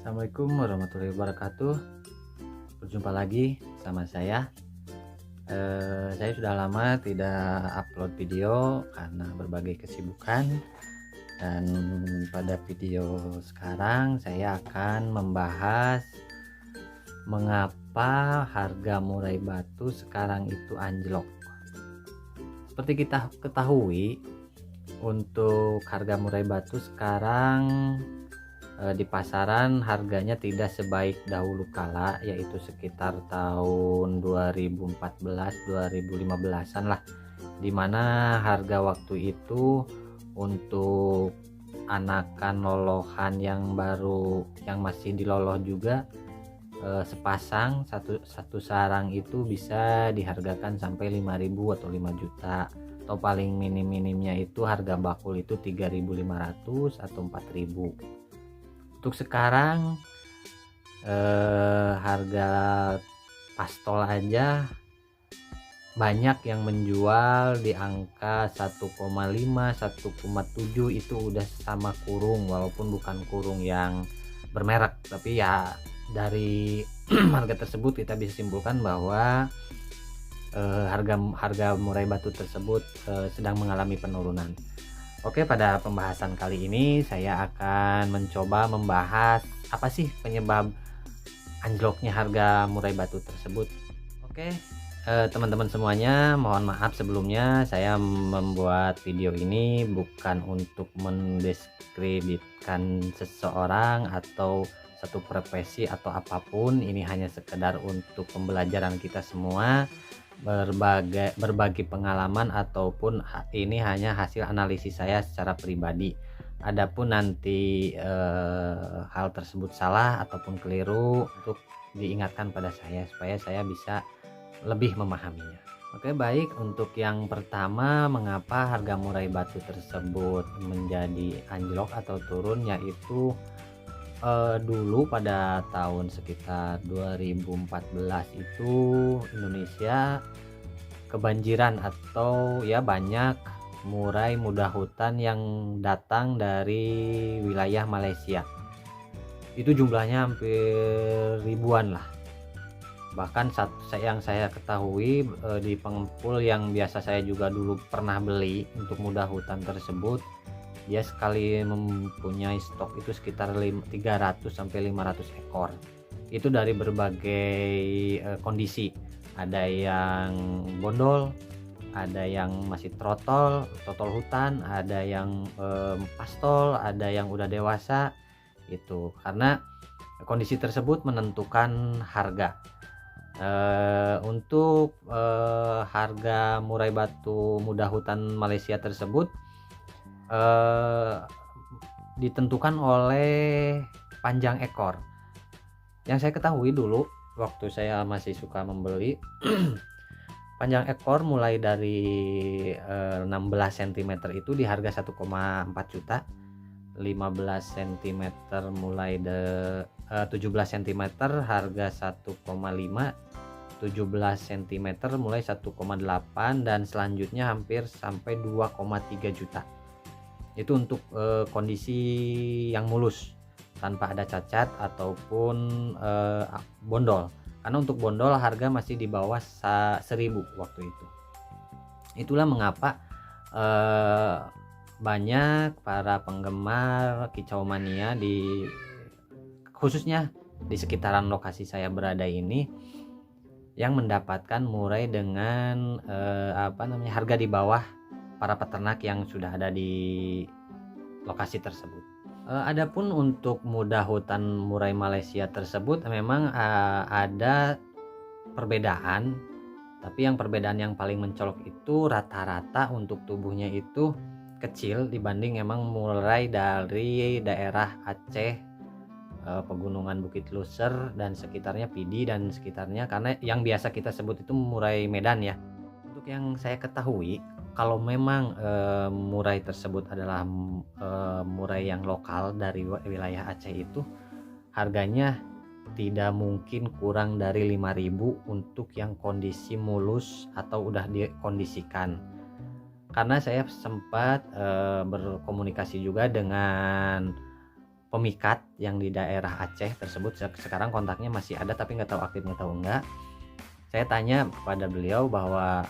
Assalamualaikum warahmatullahi wabarakatuh. Berjumpa lagi sama saya. Saya sudah lama tidak upload video karena berbagai kesibukan. Dan pada video sekarang saya akan membahas mengapa harga murai batu sekarang itu anjlok. Seperti kita ketahui, untuk harga murai batu sekarang di pasaran harganya tidak sebaik dahulu kala, yaitu sekitar tahun 2014-2015an lah, dimana harga waktu itu untuk anakan lolohan yang baru yang masih diloloh juga sepasang satu sarang itu bisa dihargakan sampai 5.000 atau 5 juta, atau paling minim-minimnya itu harga bakul itu 3.500 atau 4.000. Untuk sekarang harga pastol aja banyak yang menjual di angka 1,5 1,7, itu udah sama kurung, walaupun bukan kurung yang bermerek, tapi ya dari harga tersebut kita bisa simpulkan bahwa harga murai batu tersebut sedang mengalami penurunan. Oke, pada pembahasan kali ini saya akan mencoba membahas apa sih penyebab anjloknya harga murai batu tersebut. Oke, teman-teman semuanya, mohon maaf sebelumnya saya membuat video ini bukan untuk mendiskreditkan seseorang atau satu profesi atau apapun. Ini hanya sekedar untuk pembelajaran kita semua, berbagi pengalaman, ataupun ini hanya hasil analisis saya secara pribadi. Adapun nanti hal tersebut salah ataupun keliru, untuk diingatkan pada saya supaya saya bisa lebih memahaminya. Oke, baik. Untuk yang pertama, mengapa harga murai batu tersebut menjadi anjlok atau turun, yaitu dulu pada tahun sekitar 2014 itu Indonesia kebanjiran, atau ya banyak murai muda hutan yang datang dari wilayah Malaysia. Itu jumlahnya hampir ribuan lah. Bahkan yang saya ketahui di pengepul yang biasa saya juga dulu pernah beli untuk muda hutan tersebut, dia sekali mempunyai stok itu sekitar 300 sampai 500 ekor. Itu dari berbagai kondisi. Ada yang bondol, ada yang masih trotol hutan, ada yang pastol, ada yang udah dewasa. Itu karena kondisi tersebut menentukan harga. Untuk harga murai batu muda hutan Malaysia tersebut ditentukan oleh panjang ekor. Yang saya ketahui dulu waktu saya masih suka membeli, panjang ekor mulai dari 16 cm itu di harga 1,4 juta, 15 cm mulai 17 cm harga 1,5, 17 cm mulai 1,8, dan selanjutnya hampir sampai 2,3 juta. Itu untuk kondisi yang mulus tanpa ada cacat ataupun bondol. Karena untuk bondol harga masih di bawah 1.000 waktu itu. Itulah mengapa banyak para penggemar kicau mania khususnya di sekitaran lokasi saya berada ini yang mendapatkan murai dengan harga di bawah para peternak yang sudah ada di lokasi tersebut. Adapun untuk muda hutan murai Malaysia tersebut memang ada perbedaan, tapi yang perbedaan yang paling mencolok itu rata-rata untuk tubuhnya itu kecil dibanding emang murai dari daerah Aceh, pegunungan Bukit Luser dan sekitarnya, Pidi dan sekitarnya, karena yang biasa kita sebut itu murai Medan ya. Untuk yang saya ketahui, kalau memang murai tersebut adalah murai yang lokal dari wilayah Aceh, itu harganya tidak mungkin kurang dari 5.000 untuk yang kondisi mulus atau udah dikondisikan. Karena saya sempat berkomunikasi juga dengan pemikat yang di daerah Aceh tersebut. Sekarang kontaknya masih ada tapi nggak tahu aktif nggak tahu enggak. Saya tanya kepada beliau bahwa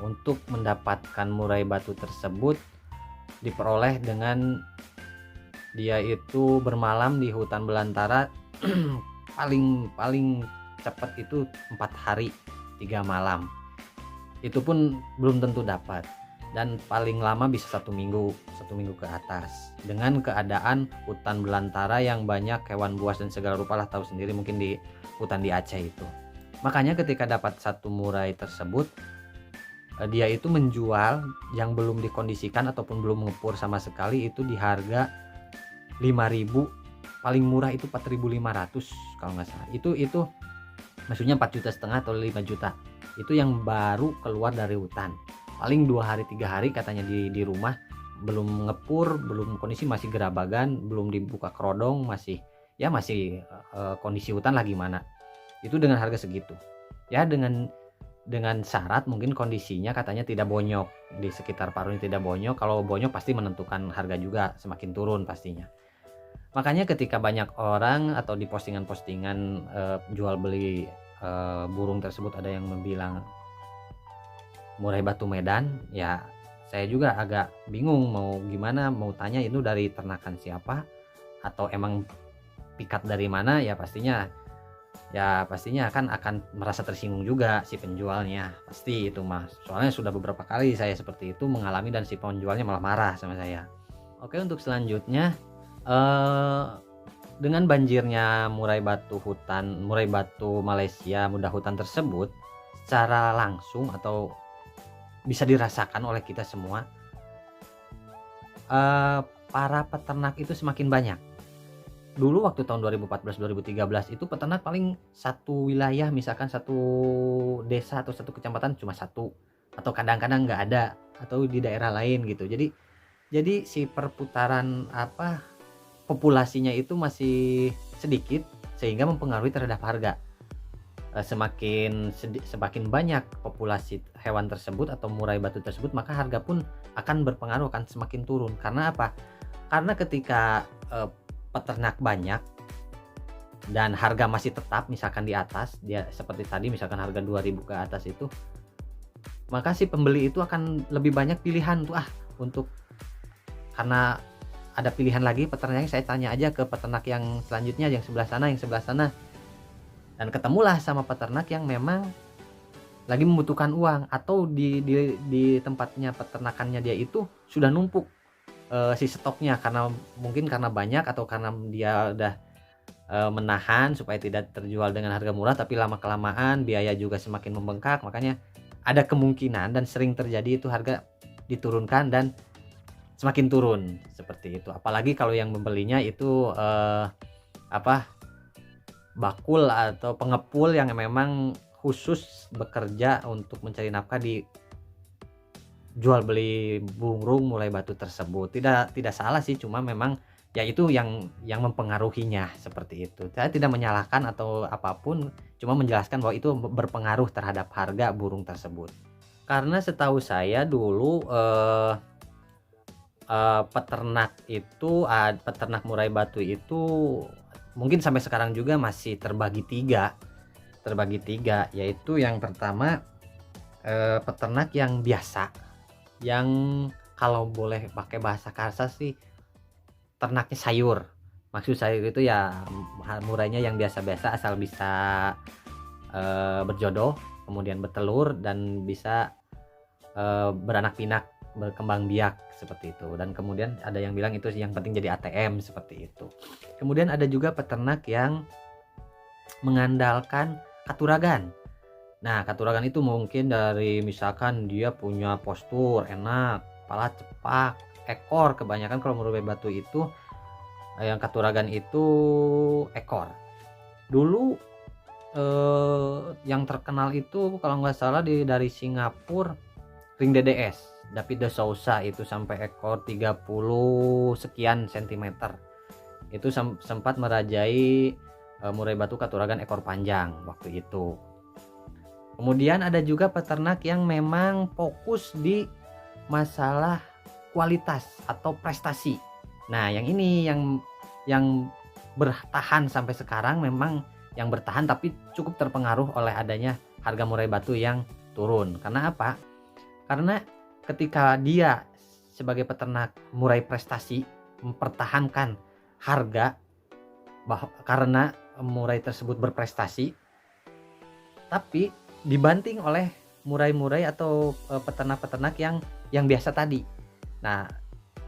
untuk mendapatkan murai batu tersebut diperoleh dengan dia itu bermalam di hutan belantara paling cepat itu 4 hari 3 malam. Itu pun belum tentu dapat, dan paling lama bisa 1 minggu ke atas, dengan keadaan hutan belantara yang banyak hewan buas dan segala rupa lah, tahu sendiri mungkin di hutan di Aceh itu. Makanya ketika dapat 1 murai tersebut, dia itu menjual yang belum dikondisikan ataupun belum mengepur sama sekali itu di harga 5.000, paling murah itu 4.500 kalau nggak salah. Itu maksudnya 4,5 juta atau 5 juta. Itu yang baru keluar dari hutan. Paling 2 hari 3 hari katanya di rumah, belum ngepur, belum kondisi, masih gerabagan, belum dibuka kerodong, masih kondisi hutan lah gimana. Itu dengan harga segitu. Ya dengan syarat mungkin kondisinya katanya tidak bonyok, di sekitar paruhnya tidak bonyok. Kalau bonyok pasti menentukan harga juga, semakin turun pastinya. Makanya ketika banyak orang atau di postingan-postingan jual beli burung tersebut ada yang bilang murai batu Medan, ya saya juga agak bingung mau gimana, mau tanya itu dari ternakan siapa atau emang pikat dari mana. Ya pastinya akan merasa tersinggung juga si penjualnya, pasti itu mah. Soalnya sudah beberapa kali saya seperti itu mengalami dan si penjualnya malah marah sama saya. Oke, untuk selanjutnya dengan banjirnya murai batu Malaysia muda hutan tersebut secara langsung atau bisa dirasakan oleh kita semua, para peternak itu semakin banyak. Dulu waktu tahun 2014-2013 itu peternak paling satu wilayah, misalkan satu desa atau satu kecamatan cuma satu, atau kadang-kadang nggak ada, atau di daerah lain gitu. Jadi si perputaran populasinya itu masih sedikit, sehingga mempengaruhi terhadap harga. Semakin banyak populasi hewan tersebut atau murai batu tersebut, maka harga pun akan berpengaruh, akan semakin turun. Karena apa? Karena ketika peternak banyak dan harga masih tetap misalkan di atas, dia seperti tadi misalkan harga 2.000 ke atas itu, maka si pembeli itu akan lebih banyak pilihan tuh untuk, karena ada pilihan lagi peternaknya. Saya tanya aja ke peternak yang selanjutnya, yang sebelah sana, dan ketemulah sama peternak yang memang lagi membutuhkan uang, atau di tempatnya peternakannya dia itu sudah numpuk si stoknya, karena banyak atau karena dia udah menahan supaya tidak terjual dengan harga murah, tapi lama kelamaan biaya juga semakin membengkak. Makanya ada kemungkinan dan sering terjadi itu harga diturunkan dan semakin turun seperti itu. Apalagi kalau yang membelinya itu bakul atau pengepul yang memang khusus bekerja untuk mencari nafkah di jual beli burung murai batu tersebut. Tidak salah sih, cuma memang ya itu yang mempengaruhinya seperti itu. Saya tidak menyalahkan atau apapun, cuma menjelaskan bahwa itu berpengaruh terhadap harga burung tersebut. Karena setahu saya dulu peternak murai batu itu mungkin sampai sekarang juga masih terbagi tiga, yaitu yang pertama peternak yang biasa, yang kalau boleh pakai bahasa kasar sih ternaknya sayur. Maksud sayur itu ya murainya yang biasa-biasa, asal bisa berjodoh, kemudian bertelur dan bisa beranak pinak, berkembang biak seperti itu. Dan kemudian ada yang bilang itu yang penting jadi ATM seperti itu. Kemudian ada juga peternak yang mengandalkan katuragan. Nah, katuragan itu mungkin dari misalkan dia punya postur enak, kepala cepak, ekor. Kebanyakan kalau murai batu itu yang katuragan itu ekor. Dulu yang terkenal itu kalau nggak salah dari Singapura, ring DDS, David de Souza, itu sampai ekor 30 sekian sentimeter. Itu sempat merajai murai batu katuragan ekor panjang waktu itu. Kemudian ada juga peternak yang memang fokus di masalah kualitas atau prestasi. Nah, yang ini yang yang bertahan sampai sekarang memang yang bertahan, tapi cukup terpengaruh oleh adanya harga murai batu yang turun. Karena apa? Karena ketika dia sebagai peternak murai prestasi mempertahankan harga karena murai tersebut berprestasi, tapi dibanting oleh murai-murai atau peternak-peternak yang biasa tadi. Nah,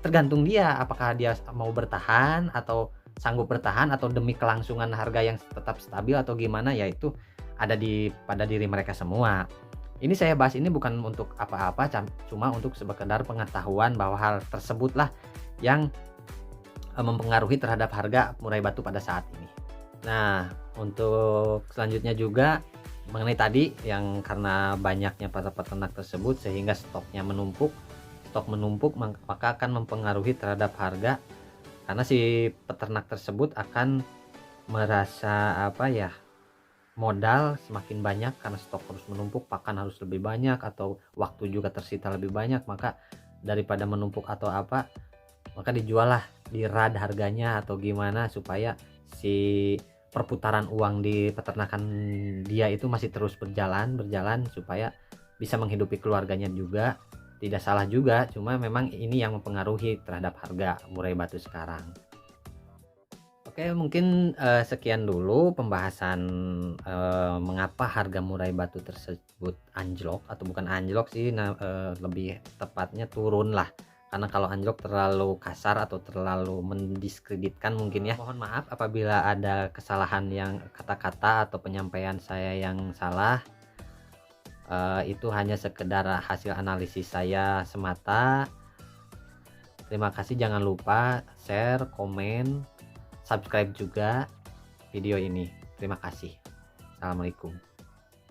tergantung dia apakah dia mau bertahan atau sanggup bertahan, atau demi kelangsungan harga yang tetap stabil atau gimana, yaitu ada pada diri mereka semua. Ini saya bahas ini bukan untuk apa-apa, cuma untuk sekedar pengetahuan bahwa hal tersebutlah yang mempengaruhi terhadap harga murai batu pada saat ini. Nah, untuk selanjutnya juga mengenai tadi yang karena banyaknya para peternak tersebut sehingga stok menumpuk, maka akan mempengaruhi terhadap harga, karena si peternak tersebut akan merasa modal semakin banyak karena stok terus menumpuk, pakan harus lebih banyak atau waktu juga tersita lebih banyak, maka daripada menumpuk atau maka dijual lah, dirad harganya atau gimana supaya si perputaran uang di peternakan dia itu masih terus berjalan supaya bisa menghidupi keluarganya juga. Tidak salah juga, cuma memang ini yang mempengaruhi terhadap harga murai batu sekarang. Oke, mungkin sekian dulu pembahasan mengapa harga murai batu tersebut anjlok, atau bukan anjlok sih, lebih tepatnya turun lah. Karena kalau anjlok terlalu kasar atau terlalu mendiskreditkan mungkin ya. Mohon maaf apabila ada kesalahan yang kata-kata atau penyampaian saya yang salah. Itu hanya sekedar hasil analisis saya semata. Terima kasih, jangan lupa share, komen, subscribe juga video ini. Terima kasih. Assalamualaikum.